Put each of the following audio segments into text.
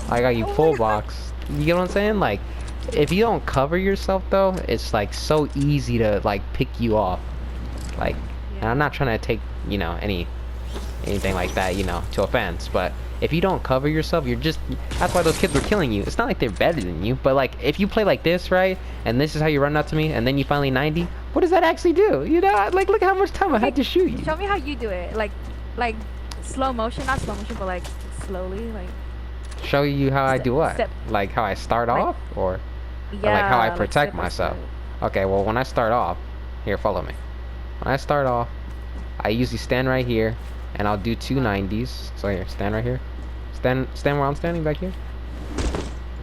I got you Oh full my god. box. You get what I'm saying? Like, if you don't cover yourself though, it's like so easy to like pick you off. Like, and I'm not Yeah. trying to take, you know, anything like that, you know, to offense, but if you don't cover yourself, you're just, that's why those kids were killing you. It's not like they're better than you, but like if you play like this, right, and this is how you run up to me, and then you finally 90, what does that actually do? You know, like look at how much time I Okay, had to shoot you. show me how you do it. Like slow motion, not slow motion, but like slowly, Show you how I step, do what? step, Like how I start like off, or like how I yeah, like protect step by myself. step. Okay, well when I start off, here, follow me. When I start off, I usually stand right here, and I'll do two Huh. 90s. So here, stand right here. Stand where I'm standing back here.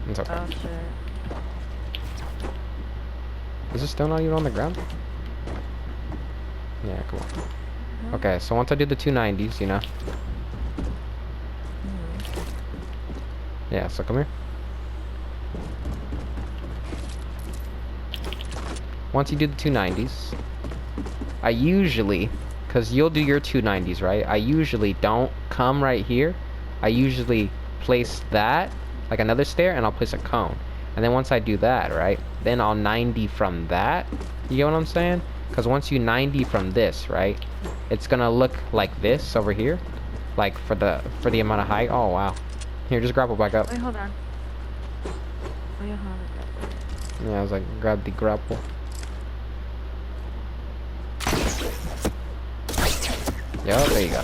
It's okay. Oh shit. Is this still not even on the ground? Yeah, cool. Huh? Okay, so once I do the two 90s, you know. Mhm. Yeah, so come here. Once you do the two 90s, I usually, because you'll do your two 90s, right? I usually don't come right here. I usually place that, like another stair, and I'll place a cone. And then once I do that, right, then I'll 90 from that. You get what I'm saying? Because once you 90 from this, right, it's gonna look like this over here, like for the amount of height. Oh wow. Here, just grapple back up. Wait, hold on. Oh yeah, hold on. Yeah, I was like, grab the grapple. Yo, there you go.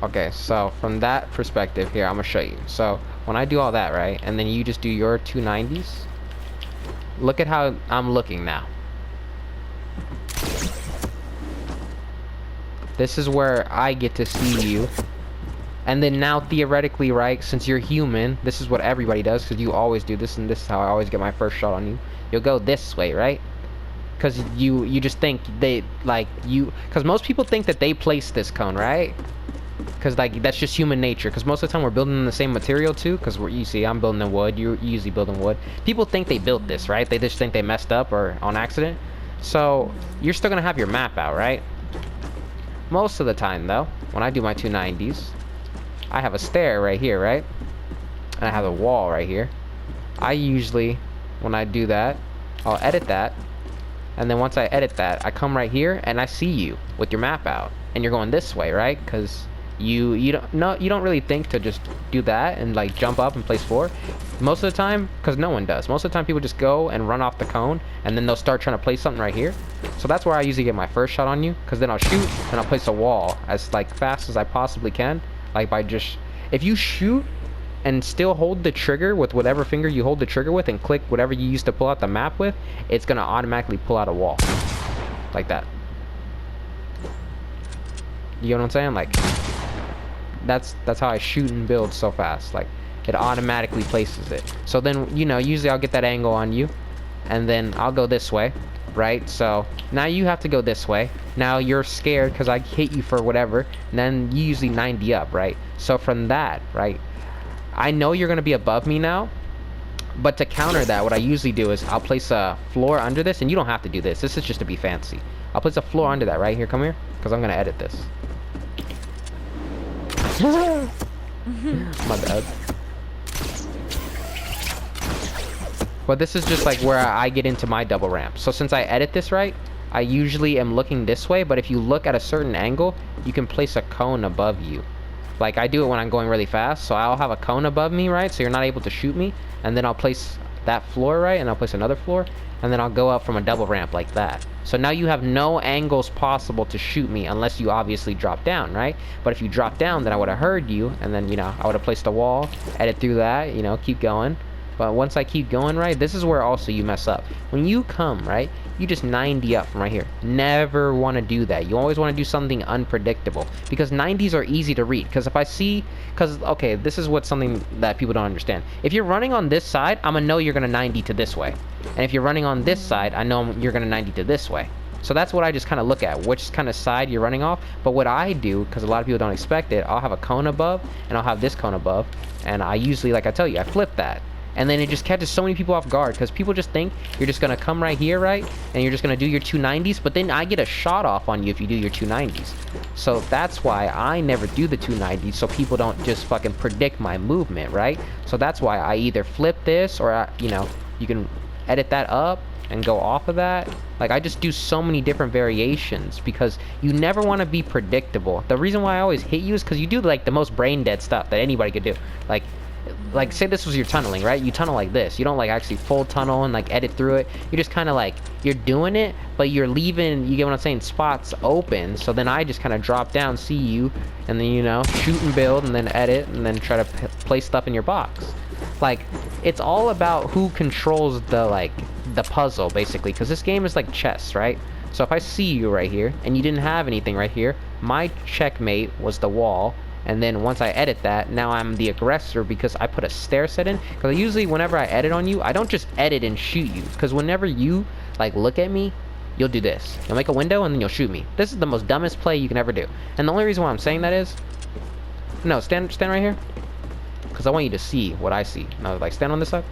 Okay, so from that perspective here, I'm gonna show you. So when I do all that, right, and then you just do your two 90s, look at how I'm looking now. This is where I get to see you. And then now theoretically, right, since you're human, this is what everybody does, because you always do this, and this is how I always get my first shot on you. You'll go this way, right? Because you just think they, like, you, because most people think that they place this cone, right? Because like that's just human nature, because most of the time we're building in the same material too, because you see I'm building in wood, you usually build in wood. People think they built this, right? They just think they messed up or on accident. So you're still gonna have your map out, right? Most of the time though, when I do my two 90s, I have a stair right here, right? And I have a wall right here. I usually, when I do that, I'll edit that, and then once I edit that, I come right here and I see you with your map out, and you're going this way, right? Because you don't, no, you don't really think to just do that and like jump up and place four. Most of the time, because no one does. Most of the time, people just go and run off the cone, and then they'll start trying to place something right here. So that's where I usually get my first shot on you, because then I'll shoot and I'll place a wall as like fast as I possibly can, like by just, if you shoot and still hold the trigger with whatever finger you hold the trigger with and click whatever you used to pull out the map with, it's gonna automatically pull out a wall like that. You know what I'm saying? Like that's how I shoot and build so fast. Like it automatically places it. So then, you know, usually I'll get that angle on you, and then I'll go this way, right? So now you have to go this way. Now you're scared because I hit you for whatever, and then you usually 90 up, right? So from that, right, I know you're gonna be above me now, but to counter that, what I usually do is I'll place a floor under this, and you don't have to do this. This is just to be fancy. I'll place a floor under that right here. Come here, because I'm gonna edit this. My bad. But this is just like where I get into my double ramp. So since I edit this right, I usually am looking this way, but if you look at a certain angle, you can place a cone above you. Like I do it when I'm going really fast, so I'll have a cone above me, right? So you're not able to shoot me, and then I'll place that floor, right? And I'll place another floor, and then I'll go up from a double ramp like that. So now you have no angles possible to shoot me unless you obviously drop down, right? But if you drop down, then I would have heard you, and then, you know, I would have placed a wall, edit through that, you know, keep going. But once I keep going, right, this is where also you mess up. When you come, right, you just 90 up from right here. Never want to do that. You always want to do something unpredictable, because 90s are easy to read. Because if I see, because, okay, this is what's something that people don't understand. If you're running on this side, I'm going to know you're going to 90 to this way. And if you're running on this side, I know you're going to 90 to this way. So that's what I just kind of look at, which kind of side you're running off. But what I do, because a lot of people don't expect it, I'll have a cone above, and I'll have this cone above. And I usually, like I tell you, I flip that. And then it just catches so many people off guard because people just think you're just gonna come right here, right? And you're just gonna do your 290s, but then I get a shot off on you if you do your 290s. So that's why I never do the 290s, so people don't just fucking predict my movement, right? So that's why I either flip this or, you know, you can edit that up and go off of that. Like, I just do so many different variations because you never want to be predictable. The reason why I always hit you is because you do like the most brain dead stuff that anybody could do. Like say this was your tunneling, right? You tunnel like this. You don't like actually full tunnel and like edit through it. You're just kind of like, you're doing it, but you're leaving, you get what I'm saying, spots open. So then I just kind of drop down, see you, and then, you know, shoot and build and then edit and then try to place stuff in your box. Like, it's all about who controls the puzzle, basically, because this game is like chess, right? So if I see you right here and you didn't have anything right here, my checkmate was the wall. And then once I edit that, now I'm the aggressor because I put a stair set in. Because usually whenever I edit on you, I don't just edit and shoot you. Because whenever you like look at me, you'll do this. You'll make a window and then you'll shoot me. This is the most dumbest play you can ever do. And the only reason why I'm saying that is, no, stand right here. Because I want you to see what I see. No, like stand on this side.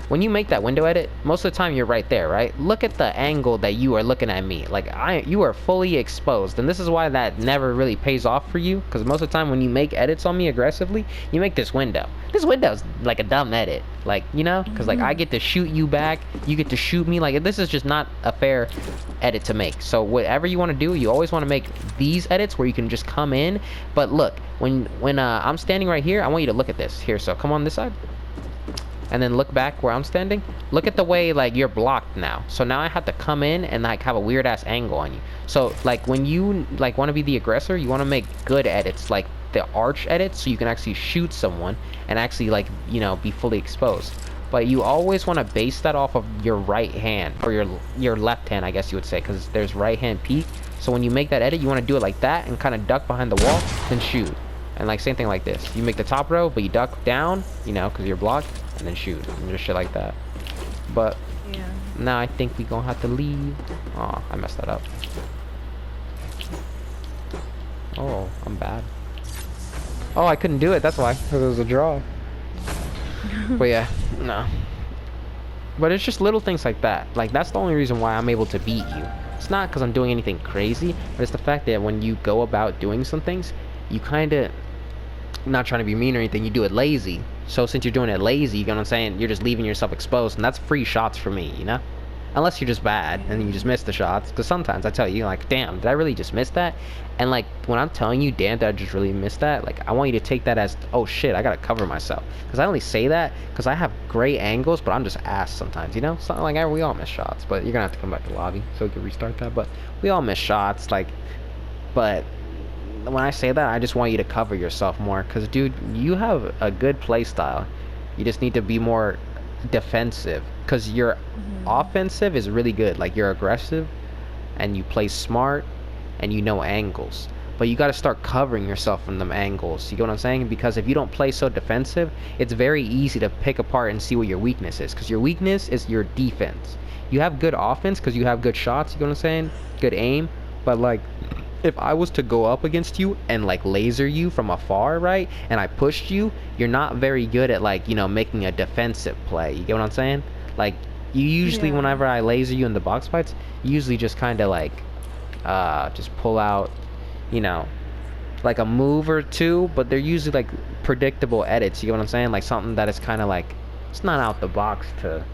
When you make that window edit, most of the time you're right there, right? Look at the angle that you are looking at me. Like, you are fully exposed. And this is why that never really pays off for you. Because most of the time when you make edits on me aggressively, you make this window. This window's like a dumb edit. Like, you know? Because, like, I get to shoot you back. You get to shoot me. Like, this is just not a fair edit to make. So, whatever you want to do, you always want to make these edits where you can just come in. But look, when I'm standing right here, I want you to look at this. Here, so come on this side. And then look back where I'm standing. Look at the way like you're blocked now. So now I have to come in and like have a weird ass angle on you. So like when you like want to be the aggressor, you want to make good edits, like the arch edits, so you can actually shoot someone and actually like, you know, be fully exposed. But you always want to base that off of your right hand or your left hand, I guess you would say, because there's right hand peek. So when you make that edit, you want to do it like that and kind of duck behind the wall, then shoot. And like same thing like this. You make the top row, but you duck down, you know, because you're blocked, and then shoot. And just shit like that. But Yeah. now I think we gonna have to leave. Oh, I messed that up. Oh, I'm bad. Oh, I couldn't do it. That's why. Because it was a draw. But yeah, no. But it's just little things like that. Like, that's the only reason why I'm able to beat you. It's not because I'm doing anything crazy, but it's the fact that when you go about doing some things, you kind of, not trying to be mean or anything, you do it lazy. So since you're doing it lazy, you know what I'm saying, you're just leaving yourself exposed, and that's free shots for me, you know? Unless you're just bad and you just miss the shots, because sometimes I tell you, like, damn, did I really just miss that? And like, when I'm telling you, damn, did I just really miss that? Like, I want you to take that as, oh shit, I gotta cover myself. Because I only say that because I have great angles, but I'm just ass sometimes, you know? It's not like we all miss shots, but you're gonna have to come back to lobby so we can restart that. But we all miss shots, like, but when I say that, I just want you to cover yourself more, because dude, you have a good play style. You just need to be more defensive, because your offensive is really good. Like, you're aggressive and you play smart and you know angles, but you got to start covering yourself from them angles. You get what I'm saying? Because if you don't play so defensive, it's very easy to pick apart and see what your weakness is, because your weakness is your defense. You have good offense because you have good shots, you know what I'm saying, good aim, but like, if I was to go up against you and like laser you from afar, right, and I pushed you, you're not very good at, like, you know, making a defensive play. You get what I'm saying? Like, you usually, whenever I laser you in the box fights, you usually just kind of like just pull out, you know, like a move or two, but they're usually like predictable edits. You get what I'm saying? Like something that is kind of like, it's not out the box to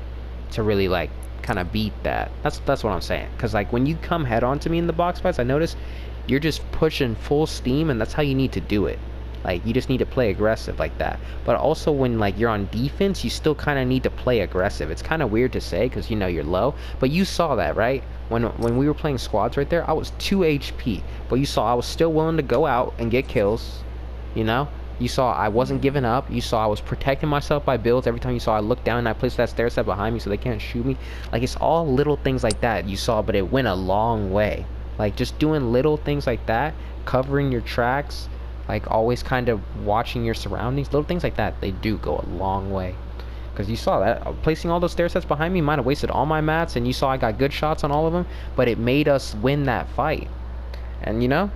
really like kind of beat that. That's what I'm saying. Because like when you come head on to me in the box fights, I notice you're just pushing full steam, and that's how you need to do it. Like, you just need to play aggressive like that. But also when like you're on defense, you still kind of need to play aggressive. It's kind of weird to say because, you know, you're low, but you saw that, right? When we were playing squads right there, I was 2 HP, but you saw I was still willing to go out and get kills, you know? You saw I wasn't giving up. You saw I was protecting myself by builds. Every time you saw I looked down and I placed that stair set behind me so they can't shoot me. Like, it's all little things like that you saw, but it went a long way. Like, just doing little things like that, covering your tracks, like always kind of watching your surroundings, little things like that, they do go a long way. Because you saw that placing all those stair sets behind me might have wasted all my mats, and you saw I got good shots on all of them, but it made us win that fight. And you know,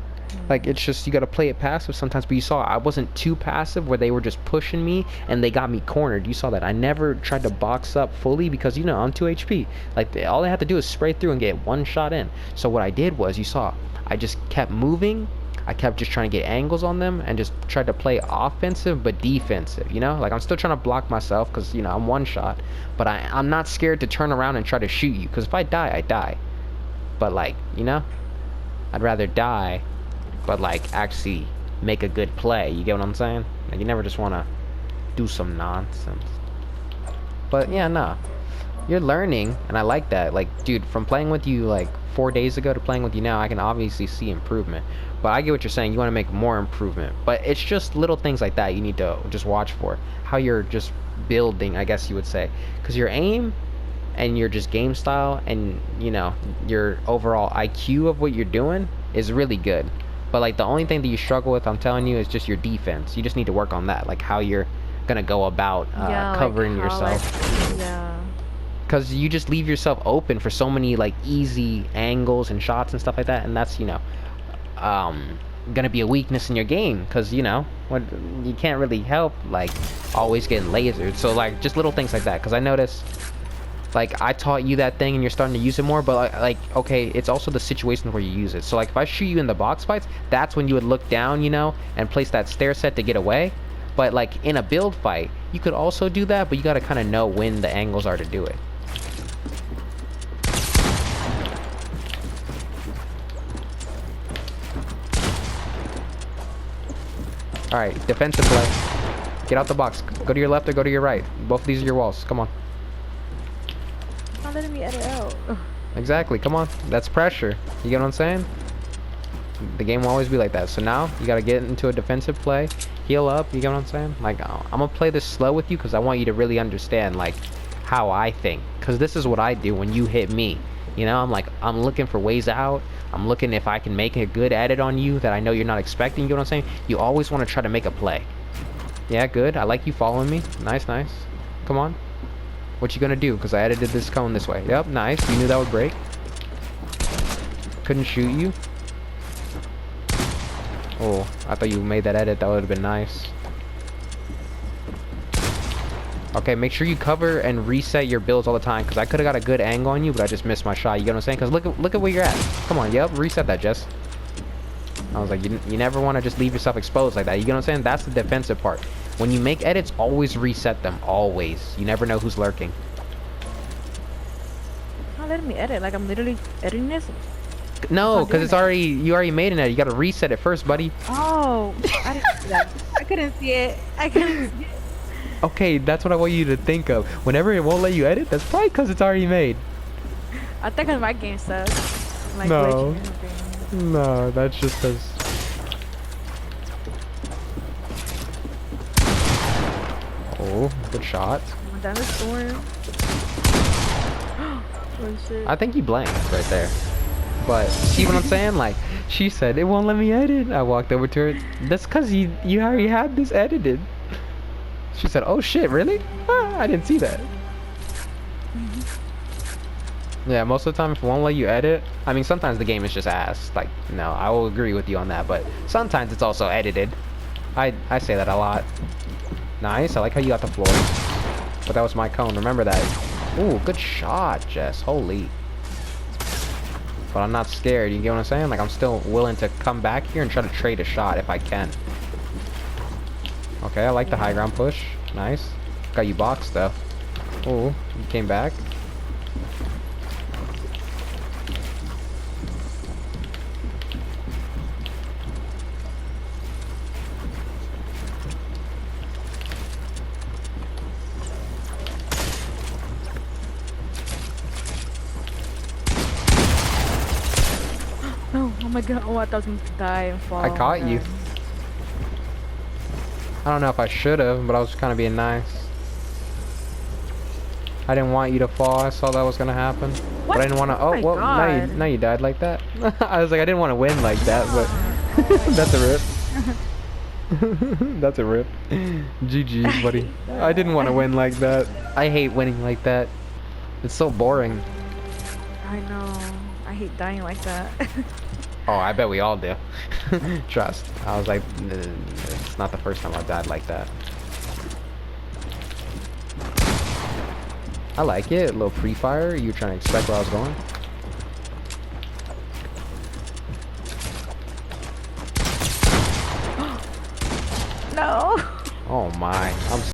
Like, it's just, you gotta play it passive sometimes, but you saw I wasn't too passive where they were just pushing me and they got me cornered. You saw that. I never tried to box up fully because, you know, I'm 2 HP. Like, all I had to do is spray through and get one shot in. So what I did was, you saw, I just kept moving. I kept just trying to get angles on them and just tried to play offensive but defensive, you know? Like, I'm still trying to block myself because, you know, I'm one shot. But I'm not scared to turn around and try to shoot you because if I die, I die. But, like, you know? I'd rather die but like actually make a good play. You get what I'm saying? Like, you never just want to do some nonsense. But yeah, no, you're learning, and I like that. Like, dude, from playing with you like 4 days ago to playing with you now, I can obviously see improvement. But I get what you're saying. You want to make more improvement, but it's just little things like that you need to just watch for. How you're just building, I guess you would say, because your aim and your just game style and, you know, your overall IQ of what you're doing is really good. But like the only thing that you struggle with, I'm telling you, is just your defense. You just need to work on that, like how you're gonna go about covering like yourself. Yeah. Because you just leave yourself open for so many like easy angles and shots and stuff like that, and that's, you know, gonna be a weakness in your game. Because, you know, what, you can't really help like always getting lasered. So like just little things like that. Because I noticed, like, I taught you that thing and you're starting to use it more, but like, okay, it's also the situation where you use it. So like if I shoot you in the box fights, that's when you would look down, you know, and place that stair set to get away. But like in a build fight, you could also do that, but you got to kind of know when the angles are to do it. All right, defensive play. Get out the box. Go to your left or go to your right. Both of these are your walls. Come on. Not letting me edit out. Exactly, come on. That's pressure. You get what I'm saying? The game will always be like that. So now, you gotta get into a defensive play, heal up, you get what I'm saying? Like, I'm gonna play this slow with you because I want you to really understand, like, how I think. Because this is what I do when you hit me. You know, I'm like, I'm looking for ways out. I'm looking if I can make a good edit on you that I know you're not expecting, you know what I'm saying? You always want to try to make a play. Yeah, good. I like you following me. Nice, nice. Come on. What you gonna do? Because I edited this cone this way. Yep, nice. You knew that would break. Couldn't shoot you. Oh, I thought you made that edit. That would have been nice. Okay, make sure you cover and reset your builds all the time, because I could have got a good angle on you, but I just missed my shot. You get what I'm saying? Because look at where you're at. Come on, yep, reset that, Jess. I was like, you never want to just leave yourself exposed like that. You get what I'm saying? That's the defensive part. When you make edits, always reset them. Always. You never know who's lurking. Not letting me edit. Like, I'm literally editing this. No, because it's already, you already made an edit. You got to reset it first, buddy. Oh, I didn't see that. I couldn't see it. I couldn't see it. Okay, that's what I want you to think of. Whenever it won't let you edit, that's probably because it's already made. I think my game sucks. Like, No. No, that's just because... Oh, good shot. I'm down the storm. Oh, shit. I think you blanked right there. But, see what I'm saying? Like, she said, it won't let me edit. I walked over to her. That's because you already had this edited. She said, oh shit, really? Ah, I didn't see that. Yeah, most of the time if it won't let you edit, I mean, sometimes the game is just ass. Like, no, I will agree with you on that, but sometimes it's also edited. I say that a lot. Nice, I like how you got the floor. But that was my cone, remember that. Ooh, good shot, Jess, holy. But I'm not scared, you get what I'm saying? Like, I'm still willing to come back here and try to trade a shot if I can. Okay, I like the high ground push. Nice. Got you boxed, though. Ooh, you came back. No, oh my god, oh, I thought I was going to die and fall. I caught you. I don't know if I should have, but I was kind of being nice. I didn't want you to fall. I saw that was gonna happen, What? but I didn't want to. Oh Oh, my well, God. now you died like that. I was like, I didn't want to win like that, but that's a rip. That's a rip. GG, buddy. I didn't want to win like that. I hate winning like that. It's so boring. I know. I hate dying like that. Oh, I bet we all do. Trust. I was like, it's not the first time I've died like that. I like it. A little pre-fire. You were trying to expect where I was going. No. Oh my. I'm